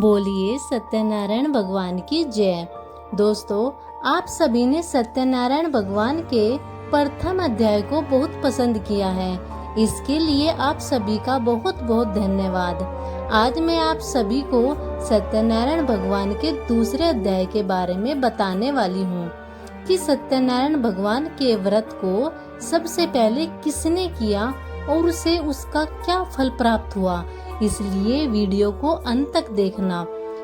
बोलिए सत्यनारायण भगवान की जय। दोस्तों, आप सभी ने सत्यनारायण भगवान के प्रथम अध्याय को बहुत पसंद किया है। इसके लिए आप सभी का बहुत बहुत धन्यवाद। आज मैं आप सभी को सत्यनारायण भगवान के दूसरे अध्याय के बारे में बताने वाली हूँ कि सत्यनारायण भगवान के व्रत को सबसे पहले किसने किया और उसे उसका क्या फल प्राप्त हुआ। इसलिए वीडियो को अंत तक देखना।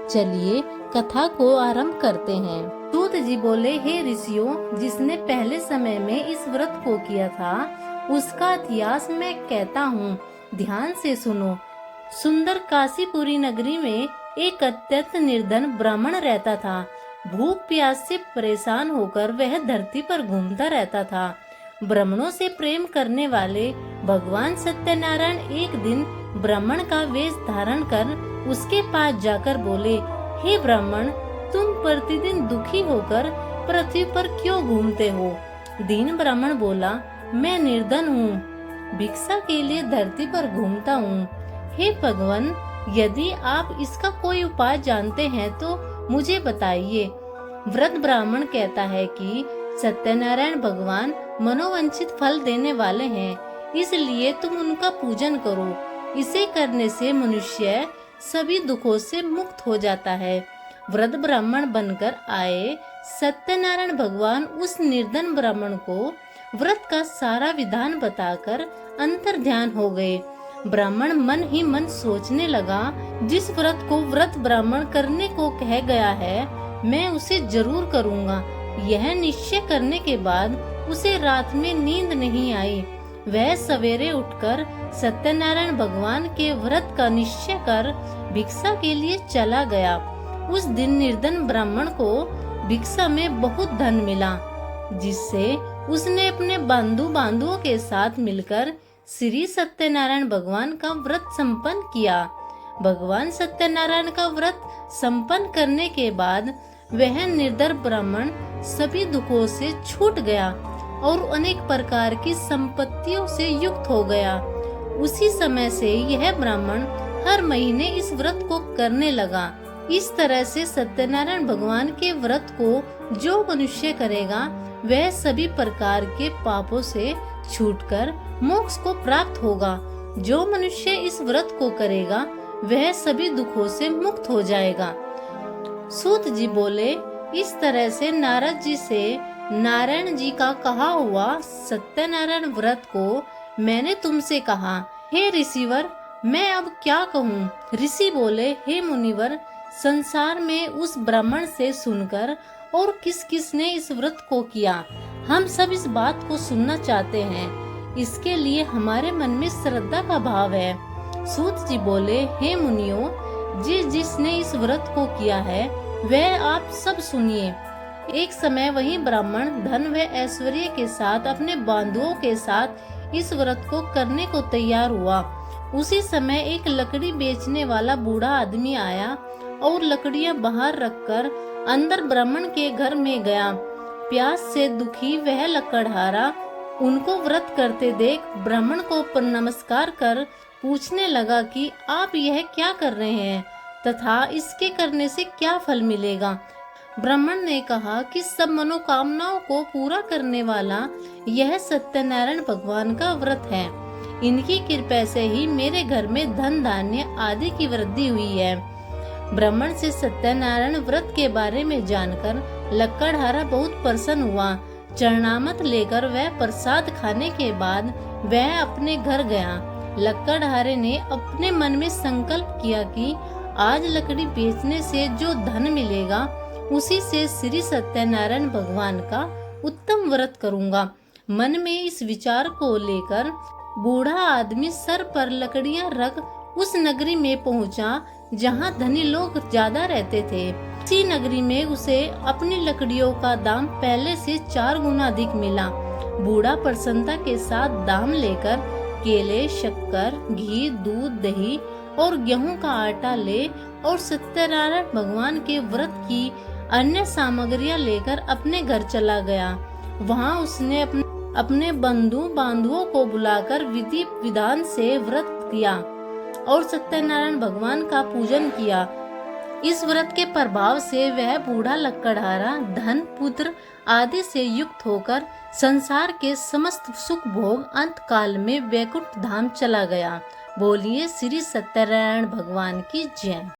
चलिए कथा को आरंभ करते हैं। सूत जी बोले, हे ऋषियों, जिसने पहले समय में इस व्रत को किया था उसका इतिहास मैं कहता हूँ, ध्यान से सुनो। सुंदर काशीपुरी नगरी में एक अत्यंत निर्धन ब्राह्मण रहता था। भूख प्यास से परेशान होकर वह धरती पर घूमता रहता था। ब्राह्मणों से प्रेम करने वाले भगवान सत्यनारायण एक दिन ब्राह्मण का वेश धारण कर उसके पास जाकर बोले, हे ब्राह्मण, तुम प्रतिदिन दुखी होकर पृथ्वी पर क्यों घूमते हो? दीन ब्राह्मण बोला, मैं निर्धन हूँ, भिक्षा के लिए धरती पर घूमता हूँ। हे भगवान, यदि आप इसका कोई उपाय जानते हैं तो मुझे बताइए। वृद्ध ब्राह्मण कहता है कि सत्यनारायण भगवान मनोवांछित फल देने वाले हैं, इसलिए तुम उनका पूजन करो। इसे करने से मनुष्य सभी दुखों से मुक्त हो जाता है। वृद्ध ब्राह्मण बनकर आए सत्यनारायण भगवान उस निर्धन ब्राह्मण को व्रत का सारा विधान बताकर अंतर ध्यान हो गए। ब्राह्मण मन ही मन सोचने लगा, जिस व्रत को व्रत ब्राह्मण करने को कह गया है, मैं उसे जरूर करूँगा। यह निश्चय करने के बाद उसे रात में नींद नहीं आई। वह सवेरे उठकर सत्यनारायण भगवान के व्रत का निश्चय कर भिक्षा के लिए चला गया। उस दिन निर्धन ब्राह्मण को भिक्षा में बहुत धन मिला, जिससे उसने अपने बंधुओं के साथ मिलकर श्री सत्यनारायण भगवान का व्रत संपन्न किया। भगवान सत्यनारायण का व्रत संपन्न करने के बाद वह निर्धन ब्राह्मण सभी दुखों से छूट गया और अनेक प्रकार की संपत्तियों से युक्त हो गया। उसी समय से यह ब्राह्मण हर महीने इस व्रत को करने लगा। इस तरह से सत्यनारायण भगवान के व्रत को जो मनुष्य करेगा वह सभी प्रकार के पापों से छूटकर मोक्ष को प्राप्त होगा। जो मनुष्य इस व्रत को करेगा वह सभी दुखों से मुक्त हो जाएगा। सूत जी बोले, इस तरह से नारद जी से नारायण जी का कहा हुआ सत्यनारायण व्रत को मैंने तुमसे कहा। हे ऋषिवर, मैं अब क्या कहूँ? ऋषि बोले, हे मुनिवर, संसार में उस ब्राह्मण से सुनकर और किस किस ने इस व्रत को किया, हम सब इस बात को सुनना चाहते हैं। इसके लिए हमारे मन में श्रद्धा का भाव है। सूत जी बोले, हे मुनियों, जिसने इस व्रत को किया है वह आप सब सुनिए। एक समय वही ब्राह्मण धन व ऐश्वर्य के साथ अपने बंधुओं के साथ इस व्रत को करने को तैयार हुआ। उसी समय एक लकड़ी बेचने वाला बूढ़ा आदमी आया और लकड़ियां बाहर रखकर अंदर ब्राह्मण के घर में गया। प्यास से दुखी वह लकड़हारा उनको व्रत करते देख ब्राह्मण को नमस्कार कर पूछने लगा कि आप यह क्या कर रहे हैं तथा इसके करने से क्या फल मिलेगा। ब्राह्मण ने कहा कि सब मनोकामनाओं को पूरा करने वाला यह सत्यनारायण भगवान का व्रत है। इनकी कृपा से ही मेरे घर में धन धान्य आदि की वृद्धि हुई है। ब्राह्मण से सत्यनारायण व्रत के बारे में जानकर लकड़हारा बहुत प्रसन्न हुआ। चरणामत लेकर वह प्रसाद खाने के बाद वह अपने घर गया। लकड़हारे ने अपने मन में संकल्प किया कि आज लकड़ी बेचने से जो धन मिलेगा उसी से श्री सत्यनारायण भगवान का उत्तम व्रत करूंगा। मन में इस विचार को लेकर बूढ़ा आदमी सर पर लकड़ियां रख उस नगरी में पहुंचा जहां धनी लोग ज्यादा रहते थे। इसी नगरी में उसे अपनी लकड़ियों का दाम पहले से 4 गुना अधिक मिला। बूढ़ा प्रसन्नता के साथ दाम लेकर केले, शक्कर, घी, दूध, दही और गेहूं का आटा ले और सत्यनारायण भगवान के व्रत की अन्य सामग्रियां लेकर अपने घर चला गया। वहां उसने अपने बंधुओं को बुलाकर विधि विधान से व्रत किया और सत्यनारायण भगवान का पूजन किया। इस व्रत के प्रभाव से वह बूढ़ा लकड़हारा धन पुत्र आदि से युक्त होकर संसार के समस्त सुख भोग अंत काल में वैकुंठ धाम चला गया। बोलिए श्री सत्यनारायण भगवान की जय।